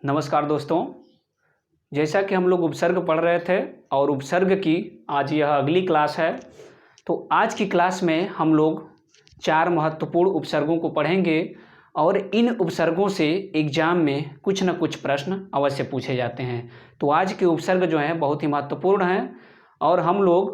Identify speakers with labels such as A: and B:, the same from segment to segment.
A: नमस्कार दोस्तों। जैसा कि हम लोग उपसर्ग पढ़ रहे थे और उपसर्ग की आज यह अगली क्लास है। तो आज की क्लास में हम लोग 4 महत्वपूर्ण उपसर्गों को पढ़ेंगे और इन उपसर्गों से एग्जाम में कुछ न कुछ प्रश्न अवश्य पूछे जाते हैं। तो आज के उपसर्ग जो हैं बहुत ही महत्वपूर्ण हैं और हम लोग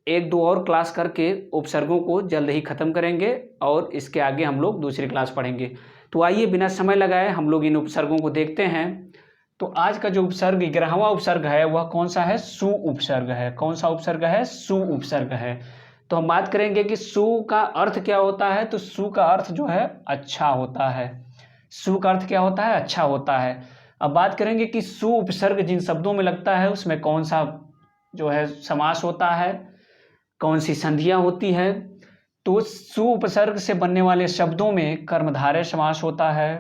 A: 1-2 और क्लास करके उपसर्गों को जल्द ही ख़त्म करेंगे और इसके आगे हम लोग दूसरी क्लास पढ़ेंगे। तो आइए बिना समय लगाए हम लोग इन उपसर्गों को देखते हैं। तो आज का जो उपसर्ग 11वां उपसर्ग है वह कौन सा है? सु उपसर्ग है। कौन सा उपसर्ग है? सु उपसर्ग है। तो हम बात करेंगे कि सु का अर्थ क्या होता है। तो सु का अर्थ जो है अच्छा होता है। सु का अर्थ क्या होता है? अच्छा होता है। अब बात करेंगे कि सु उपसर्ग जिन शब्दों में लगता है उसमें कौन सा जो है समास होता है, कौन सी संधियां होती है। तो सु उपसर्ग से बनने वाले शब्दों में कर्मधारय समास होता है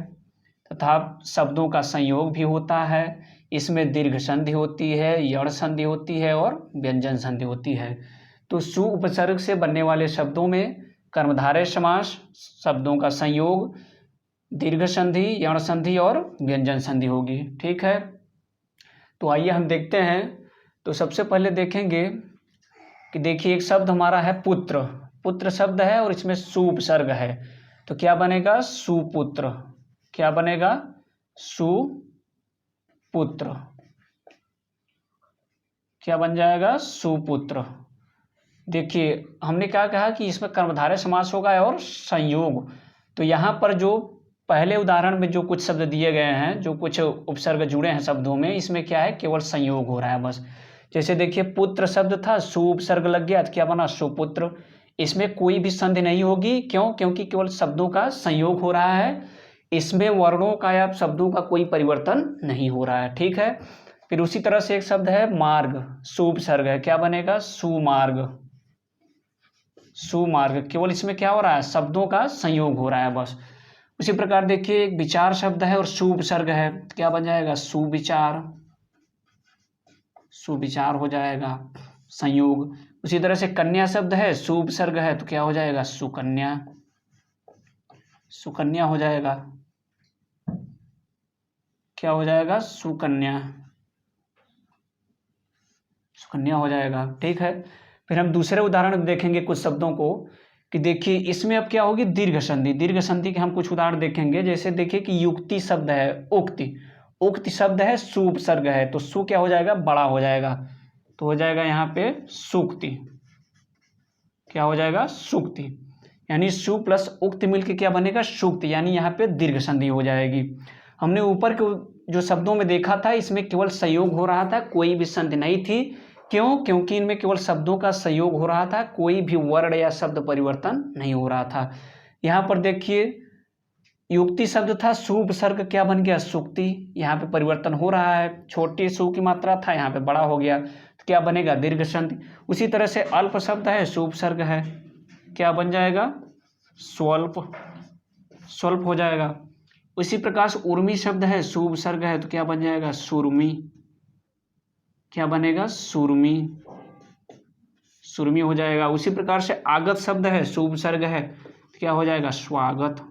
A: तथा शब्दों का संयोग भी होता है। इसमें दीर्घ संधि होती है, यण संधि होती है और व्यंजन संधि होती है। तो सु उपसर्ग से बनने वाले शब्दों में कर्मधारय समास, शब्दों का संयोग, दीर्घ संधि, यण संधि और व्यंजन संधि होगी। ठीक है, तो आइए हम देखते हैं। तो सबसे पहले देखेंगे कि देखिए एक शब्द हमारा है पुत्र। पुत्र शब्द है और इसमें सु उपसर्ग है। तो क्या बनेगा? सुपुत्र। क्या बनेगा? सुपुत्र। क्या बन जाएगा? सुपुत्र। देखिए हमने क्या कहा कि इसमें कर्मधारय समास होगा और संयोग। तो यहाँ पर जो पहले उदाहरण में जो कुछ शब्द दिए गए हैं, जो कुछ उपसर्ग जुड़े हैं शब्दों में, इसमें क्या है? केवल संयोग हो रहा है बस। जैसे देखिए पुत्र शब्द था, सु उपसर्ग लग गया तो क्या बना? सुपुत्र। इसमें कोई भी संधि नहीं होगी। क्यों? क्योंकि केवल शब्दों का संयोग हो रहा है। इसमें वर्णों का या शब्दों का कोई परिवर्तन नहीं हो रहा है। ठीक है, फिर उसी तरह से एक शब्द है मार्ग, सु उपसर्ग है। क्या बनेगा? सुमार्ग। सुमार्ग। केवल इसमें क्या हो रहा है? शब्दों का संयोग हो रहा है बस। उसी प्रकार देखिए एक विचार शब्द है और सु उपसर्ग है। क्या बन जाएगा? सुविचार। सुविचार हो जाएगा, संयोग। उसी तरह से कन्या शब्द है, सु उपसर्ग है तो क्या हो जाएगा? सुकन्या। सुकन्या हो जाएगा। क्या हो जाएगा? सुकन्या। सुकन्या हो जाएगा। ठीक है, फिर हम दूसरे उदाहरण देखेंगे कुछ शब्दों को कि देखिए इसमें अब क्या होगी? दीर्घ संधि। दीर्घ संधि के हम कुछ उदाहरण देखेंगे। जैसे देखिए कि युक्ति शब्द है, उक्ति। उक्ति शब्द है, सु उपसर्ग है तो सु क्या हो जाएगा? बड़ा हो जाएगा। तो हो जाएगा यहाँ पे सूक्ति। क्या हो जाएगा? सूक्ति। यानी सु प्लस उक्ति मिलकर क्या बनेगा? सूक्ति। यानी यहाँ पे दीर्घ संधि हो जाएगी। हमने ऊपर के जो शब्दों में देखा था इसमें केवल संयोग हो रहा था, कोई भी संधि नहीं थी। क्यों? क्योंकि इनमें केवल शब्दों का संयोग हो रहा था, कोई भी वर्ण या शब्द परिवर्तन नहीं हो रहा था। यहाँ पर देखिए युक्ति शब्द था, सु उपसर्ग क्या बन गया? सूक्ति। यहाँ पे परिवर्तन हो रहा है, छोटी सु की मात्रा था यहाँ पे बड़ा हो गया तो क्या बनेगा? दीर्घ संधि। उसी तरह से अल्प शब्द है, सु उपसर्ग है, क्या बन जाएगा? स्वल्प। स्वल्प हो जाएगा। उसी प्रकार से उर्मी शब्द है, सु उपसर्ग है तो क्या बन जाएगा? सुरमी। क्या बनेगा? सुरमी। सुरमी हो जाएगा। उसी प्रकार से आगत शब्द है, सु उपसर्ग है तो क्या हो जाएगा? स्वागत।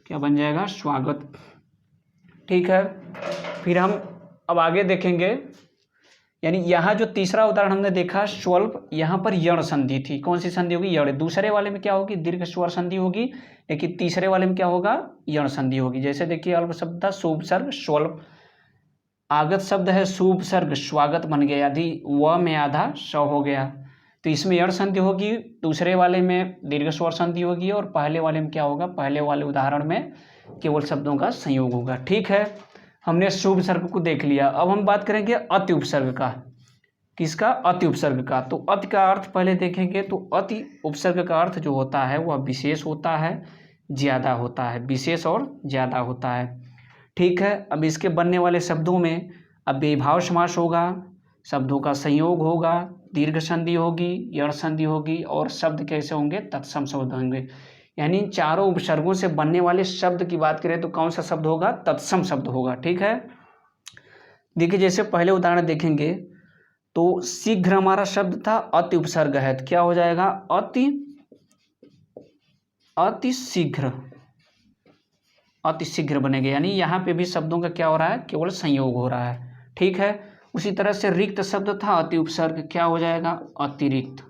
A: क्या बन जाएगा? स्वागत। ठीक है, फिर हम अब आगे देखेंगे। यानी यहाँ जो तीसरा उदाहरण हमने देखा स्वल्प, यहाँ पर यण संधि थी। कौन सी संधि होगी? यण। दूसरे वाले में क्या होगी? दीर्घ स्वर संधि होगी, लेकिन तीसरे वाले में क्या होगा? यण संधि होगी। जैसे देखिए अल्प शब्द था, सु उपसर्ग स्वल्प। आगत शब्द है, सु उपसर्ग स्वागत बन गया, यदि व में आधा स हो गया तो इसमें यण संधि होगी, दूसरे वाले में दीर्घ स्वर संधि होगी और पहले वाले में क्या होगा? पहले वाले उदाहरण में केवल शब्दों का संयोग होगा। ठीक है, हमने सु उपसर्ग को देख लिया। अब हम बात करेंगे अति उपसर्ग का। किसका? अति उपसर्ग का। तो अति का अर्थ पहले देखेंगे। तो अति उपसर्ग का अर्थ जो होता है वह विशेष होता है, ज्यादा होता है, विशेष और ज्यादा होता है। ठीक है, अब इसके बनने वाले शब्दों में अब बेभाव समास होगा, शब्दों का संयोग होगा, दीर्घ संधि होगी, यण संधि होगी और शब्द कैसे होंगे? तत्सम शब्द होंगे। यानी इन चारों उपसर्गों से बनने वाले शब्द की बात करें तो कौन सा शब्द होगा? तत्सम शब्द होगा। ठीक है, देखिए जैसे पहले उदाहरण देखेंगे तो शीघ्र हमारा शब्द था, अति उपसर्ग है तो क्या हो जाएगा? अति शीघ्र। अतिशीघ्र बनेगा, यानी यहाँ पे भी शब्दों का क्या हो रहा है, केवल संयोग हो रहा है। ठीक है। उसी तरह से रिक्त शब्द था अति उपसर्ग, क्या हो जाएगा, अतिरिक्त।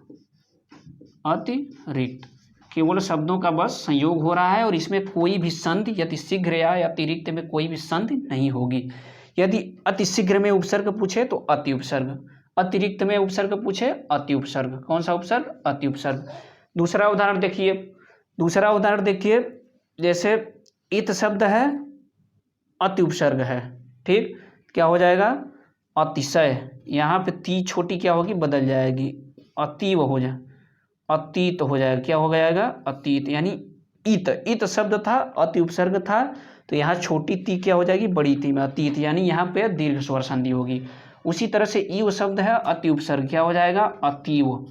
A: अतिरिक्त, केवल शब्दों का बस संयोग हो रहा है और इसमें कोई भी संधि अतिशीघ्र या अतिरिक्त में कोई भी संधि नहीं होगी। यदि अतिशीघ्र में उपसर्ग पूछे तो अति उपसर्ग, अतिरिक्त में उपसर्ग पूछे अति उपसर्ग। कौन सा उपसर्ग, अति उपसर्ग। दूसरा उदाहरण देखिए, जैसे इत शब्द है अति उपसर्ग है, ठीक, क्या हो जाएगा, अतिशय। यहाँ पे ती छोटी क्या होगी, बदल जाएगी, अतीव हो जाए, अतीत हो जाएगा, क्या हो जाएगा, अतीत। यानी इत शब्द था, अति उपसर्ग था, तो यहाँ छोटी ती क्या हो जाएगी, बड़ी ती में अतीत, यानी यहाँ पे दीर्घ स्वर संधि होगी। उसी तरह से ईव शब्द है अति उपसर्ग, क्या हो जाएगा, अतीव।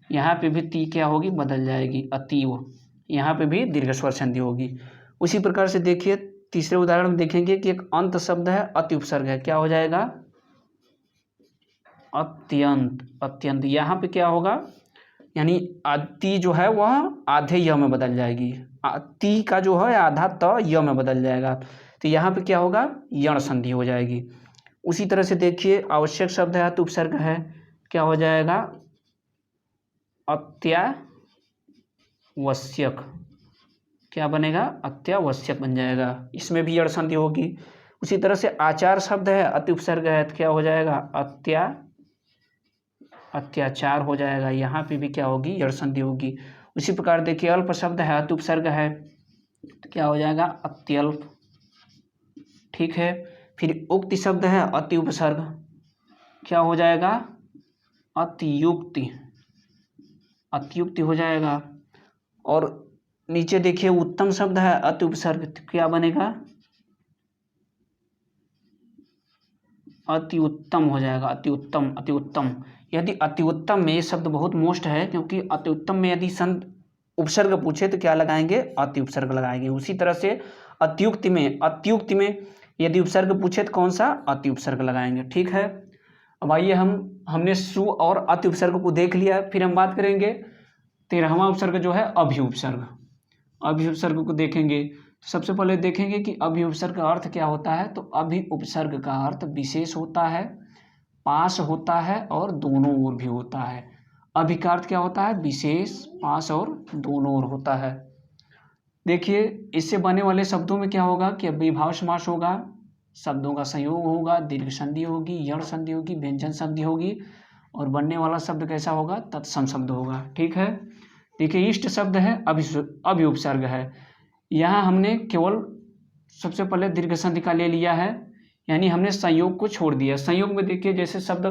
A: यहाँ पे भी ती क्या होगी, बदल जाएगी, अतीव, यहाँ पे भी दीर्घ स्वर संधि होगी। उसी प्रकार से देखिए तीसरे उदाहरण में देखेंगे कि एक अंत शब्द है अति उपसर्ग है, क्या हो जाएगा, अत्यंत। अत्यंत, यहाँ पे क्या होगा, यानी ती जो है वह आधे य में बदल जाएगी, ती का जो है आधा त य में बदल जाएगा, तो यहाँ पे क्या होगा, यण संधि हो जाएगी। उसी तरह से देखिए आवश्यक शब्द है अति उपसर्ग है, क्या हो जाएगा, अत्यावश्यक, क्या बनेगा, अत्यावश्यक बन जाएगा, इसमें भी यण संधि होगी। उसी तरह से आचार शब्द है अति उपसर्ग है, तो क्या हो जाएगा, अत्याचार हो जाएगा, यहाँ पे भी क्या होगी, यण संधि होगी। उसी प्रकार देखिए अल्प शब्द है अति उपसर्ग है, तो क्या हो जाएगा, अत्यल्प। ठीक है। फिर उक्ति शब्द है अति उपसर्ग, क्या हो जाएगा, अतियुक्ति, अतियुक्ति हो जाएगा। और नीचे देखिए उत्तम शब्द है अति उपसर्ग, तो क्या बनेगा, अति उत्तम हो जाएगा, अति उत्तम, अति उत्तम। यदि अति उत्तम में, ये शब्द बहुत मोस्ट है, क्योंकि अति उत्तम में यदि संध उपसर्ग पूछे तो क्या लगाएंगे, अति उपसर्ग लगाएंगे। उसी तरह से अत्युक्ति में यदि उपसर्ग पूछे तो कौन सा, अति उपसर्ग लगाएंगे। ठीक है। अब आइए हमने सु और अति उपसर्ग को देख लिया, फिर हम बात करेंगे 13वां उपसर्ग जो है अभिउपसर्ग। अभिउपसर्ग को देखेंगे तो सबसे पहले देखेंगे कि अभिउपसर्ग का अर्थ क्या होता है। तो अभिउपसर्ग का अर्थ विशेष होता है, पास होता है और दोनों ओर भी होता है। अभि का अर्थ क्या होता है, विशेष, पास और दोनों ओर होता है। देखिए इससे बने वाले शब्दों में क्या होगा कि अव्ययीभाव समास होगा, शब्दों का संयोग होगा, दीर्घ संधि होगी, यण संधि होगी, व्यंजन संधि होगी, और बनने वाला शब्द कैसा होगा, तत्सम शब्द होगा। ठीक है। देखिए इष्ट शब्द है अभिउपसर्ग है, यहाँ हमने केवल सबसे पहले दीर्घ संधि का ले लिया है, यानी हमने संयोग को छोड़ दिया। संयोग में देखिए जैसे शब्द,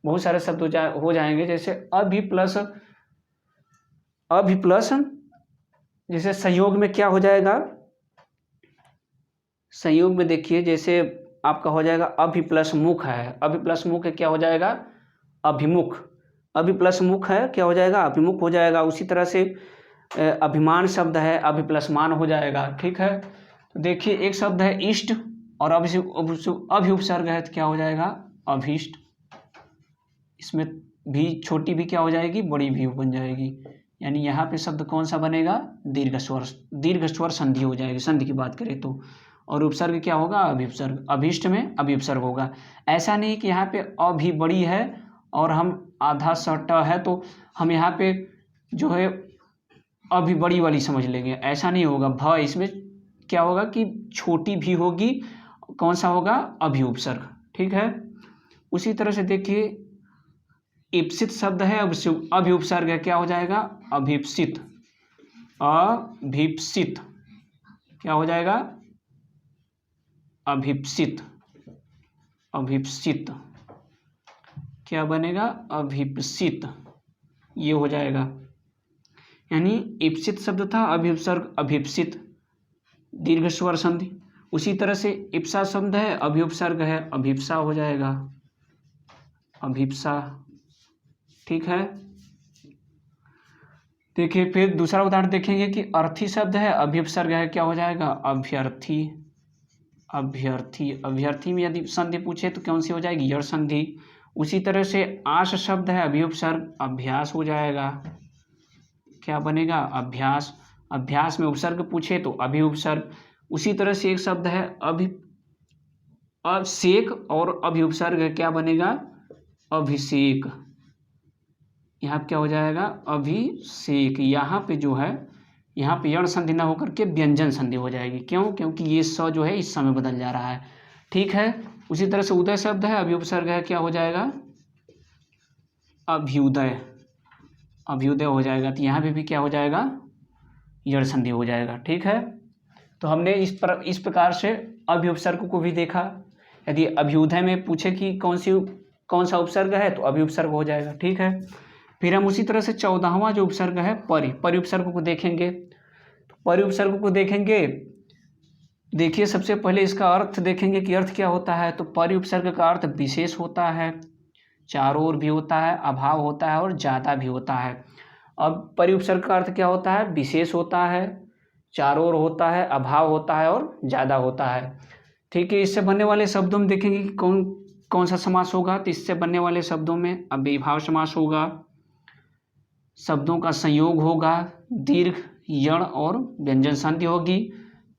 A: बहुत सारे शब्द हो जाएंगे, जैसे अभि प्लस जैसे संयोग में क्या हो जाएगा, संयोग में देखिए जैसे आपका हो जाएगा अभि प्लस मुख है, अभि प्लस मुख क्या हो जाएगा, अभिमुख। अभि प्लस मुख है, क्या हो जाएगा, अभिमुख हो जाएगा। उसी तरह से अभिमान शब्द है, अभि प्लस मान हो जाएगा। ठीक है। तो देखिए एक शब्द है इष्ट और अभिउपसर्ग है, तो क्या हो जाएगा, अभीष्ट। इसमें भी छोटी भी क्या हो जाएगी, बड़ी भी बन जाएगी, यानी यहाँ पे शब्द कौन सा बनेगा, दीर्घ स्वर संधि हो जाएगी, संधि की बात करें तो। और उपसर्ग क्या होगा, अभिउपसर्ग। अभीष्ट में अभिउपसर्ग होगा। ऐसा नहीं कि यहाँ पे अभी बड़ी है और हम आधा सट है तो हम यहाँ पे जो है अभी बड़ी वाली समझ लेंगे, ऐसा नहीं होगा। भ इसमें क्या होगा कि छोटी भी होगी, कौन सा होगा, अभिउपसर्ग। ठीक है। उसी तरह से देखिए इप्सित शब्द है अभिउपसर्ग है, क्या हो जाएगा, अभिप्सित। अभिप्सित क्या हो जाएगा, अभिप्सित। अभिप्सित क्या बनेगा, अभिप्सित, ये हो जाएगा। यानी इप्सित शब्द था अभिउपसर्ग, अभिप्सित, दीर्घ स्वर संधि। उसी तरह से इप्सा शब्द है अभिउपसर्ग है, अभिप्सा हो जाएगा, अभिप्सा। ठीक है। देखिए फिर दूसरा उदाहरण देखेंगे कि अर्थी शब्द है अभिउपसर्ग है, क्या हो जाएगा, अभ्यर्थी। अभ्यर्थी, अभ्यर्थी में यदि संधि पूछे तो कौन सी हो जाएगी, यण संधि। उसी तरह से आस शब्द है अभिउपसर्ग, अभ्यास हो जाएगा, क्या बनेगा, अभ्यास। अभ्यास में उपसर्ग पूछे तो अभिउपसर्ग। उसी तरह से एक शब्द है अभिषेक और अभिउपसर्ग है, क्या बनेगा? अभिषेक। यहाँ क्या हो जाएगा? अभिषेक। यहाँ पे जो है, यहाँ पे यण संधि ना होकर के व्यंजन संधि हो जाएगी। क्यों? क्योंकि ये स जो है इस समय बदल जा रहा है। ठीक है। उसी तरह से उदय शब्द है, अभिउपसर्ग है, क्या हो जाएगा? अभ्युदय। अभ्युदय हो जाएगा। तो यहाँ पे भी क्या हो जाएगा? यण संधि हो जाएगा। ठीक है। तो हमने इस प्रकार से अभिउपसर्ग को भी देखा। यदि अभ्युदय में पूछे कि कौन सा उपसर्ग है, तो अभिउपसर्ग हो जाएगा। ठीक है। फिर हम उसी तरह से 14वां जो उपसर्ग है परिउपसर्ग को देखेंगे। तो परिउपसर्ग को देखेंगे, देखिए सबसे पहले इसका अर्थ देखेंगे कि अर्थ क्या होता है। तो परिउपसर्ग का अर्थ विशेष होता है, चारों ओर भी होता है, अभाव होता है और ज़्यादा भी होता है। अब परिउपसर्ग का अर्थ क्या होता है? विशेष होता है, चारों ओर होता है, अभाव होता है और ज़्यादा होता है। ठीक है। इससे बनने वाले शब्दों में देखेंगे कि कौन सा समास होगा। तो इससे बनने वाले शब्दों में अव्ययीभाव समास होगा, शब्दों का संयोग होगा, दीर्घ, यण और व्यंजन संधि होगी,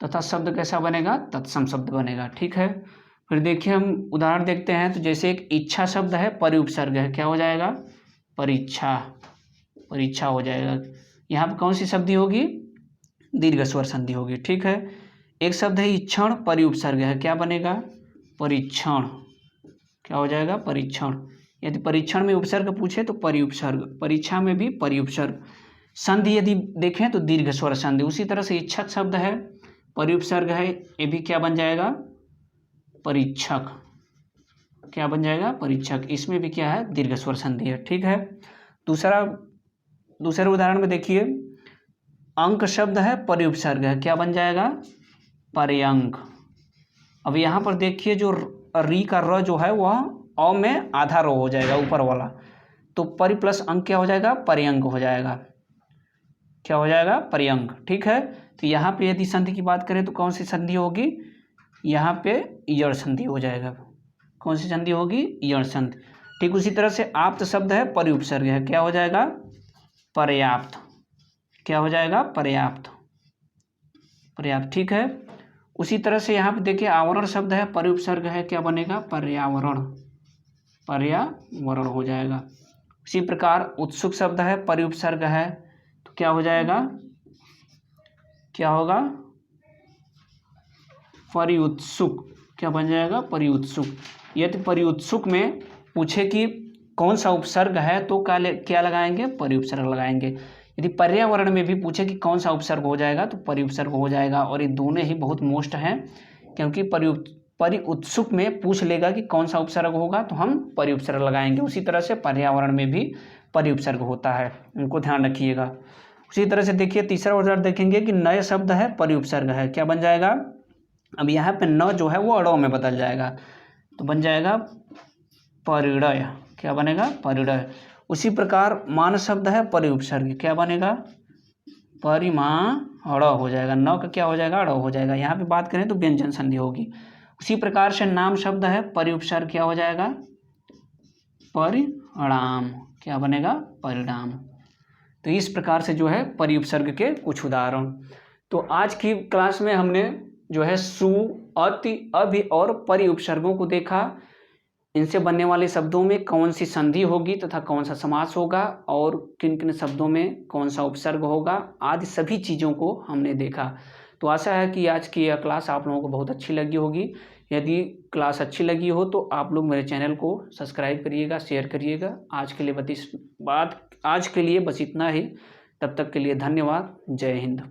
A: तथा शब्द कैसा बनेगा? तत्सम शब्द बनेगा। ठीक है। फिर देखिए हम उदाहरण देखते हैं। तो जैसे एक इच्छा शब्द है, परिउपसर्ग है, क्या हो जाएगा? परीक्षा। परीक्षा हो जाएगा। यहाँ पर कौन सी संधि होगी? दीर्घ स्वर संधि होगी। ठीक है। एक शब्द है इक्षण, परिउपसर्ग है, क्या बनेगा? परीक्षण। क्या हो जाएगा? परीक्षण। यदि परीक्षण में उपसर्ग पूछे तो परिउपसर्ग, परीक्षा में भी परिउपसर्ग। संधि यदि देखें तो दीर्घ स्वर संधि। उसी तरह से इच्छक शब्द है, परिउपसर्ग है, ये भी क्या बन जाएगा? परीक्षक। क्या बन जाएगा? परीक्षक। इसमें भी क्या है? दीर्घ स्वर संधि है। ठीक है। दूसरे उदाहरण में देखिए, अंक शब्द है, परिउपसर्ग है, क्या बन जाएगा? पर्यंक। अब यहाँ पर देखिए जो री का र जो है वह अ में आधा रो हो जाएगा, ऊपर वाला। तो परि प्लस अंक क्या हो जाएगा? पर्यंक हो जाएगा। क्या हो जाएगा? पर्यंक। ठीक है। तो यहाँ पे यदि संधि की बात करें तो कौन सी संधि होगी? यहाँ पे यण संधि हो जाएगा। कौन सी संधि होगी? यण संधि। ठीक उसी तरह से आप्त शब्द है, परिउपसर्ग है, क्या हो जाएगा? पर्याप्त। क्या हो जाएगा? पर्याप्त। पर्याप्त। ठीक है। उसी तरह से यहाँ पे देखिए आवरण शब्द है, परिउपसर्ग है, क्या बनेगा? पर्यावरण। पर्यावरण हो जाएगा। उसी प्रकार उत्सुक शब्द है, परिउपसर्ग है, तो क्या हो जाएगा? क्या होगा? परिउत्सुक। क्या बन जाएगा? परिउत्सुक। यदि परिउत्सुक में पूछे कि कौन सा उपसर्ग है तो क्या लगाएंगे? परिउपसर्ग लगाएंगे। यदि पर्यावरण में भी पूछे कि कौन सा उपसर्ग हो जाएगा तो परिउपसर्ग हो जाएगा। और ये दोनों ही बहुत मोस्ट हैं, क्योंकि परिउत्सुक में पूछ लेगा कि कौन सा उपसर्ग होगा तो हम परिउपसर्ग लगाएंगे। उसी तरह से पर्यावरण में भी परिउपसर्ग होता है, उनको ध्यान रखिएगा। उसी तरह से देखिए तीसरा उदाहरण देखेंगे कि नए शब्द है, परिउपसर्ग है, क्या बन जाएगा? अब यहाँ पे न जो है वो अड़ो में बदल जाएगा, तो बन जाएगा परिणय। क्या बनेगा? परिणय। उसी प्रकार मान शब्द है, परिउपसर्ग, क्या बनेगा? परिमाण हो जाएगा। न का क्या हो जाएगा? अड़ हो जाएगा। यहाँ पे बात करें तो व्यंजन संधि होगी। उसी प्रकार से नाम शब्द है, परिउपसर्ग, क्या हो जाएगा? परिणाम। क्या बनेगा? परिणाम। तो इस प्रकार से जो है परिउपसर्ग के कुछ उदाहरण। तो आज की क्लास में हमने जो है सु, अति, अभि और परिउपसर्गों को देखा। इनसे बनने वाले शब्दों में कौन सी संधि होगी तथा कौन सा समास होगा और किन किन शब्दों में कौन सा उपसर्ग होगा, आदि सभी चीज़ों को हमने देखा। तो आशा है कि आज की यह क्लास आप लोगों को बहुत अच्छी लगी होगी। यदि क्लास अच्छी लगी हो तो आप लोग मेरे चैनल को सब्सक्राइब करिएगा, शेयर करिएगा। आज के लिए बस इतना ही। तब तक के लिए धन्यवाद। जय हिंद।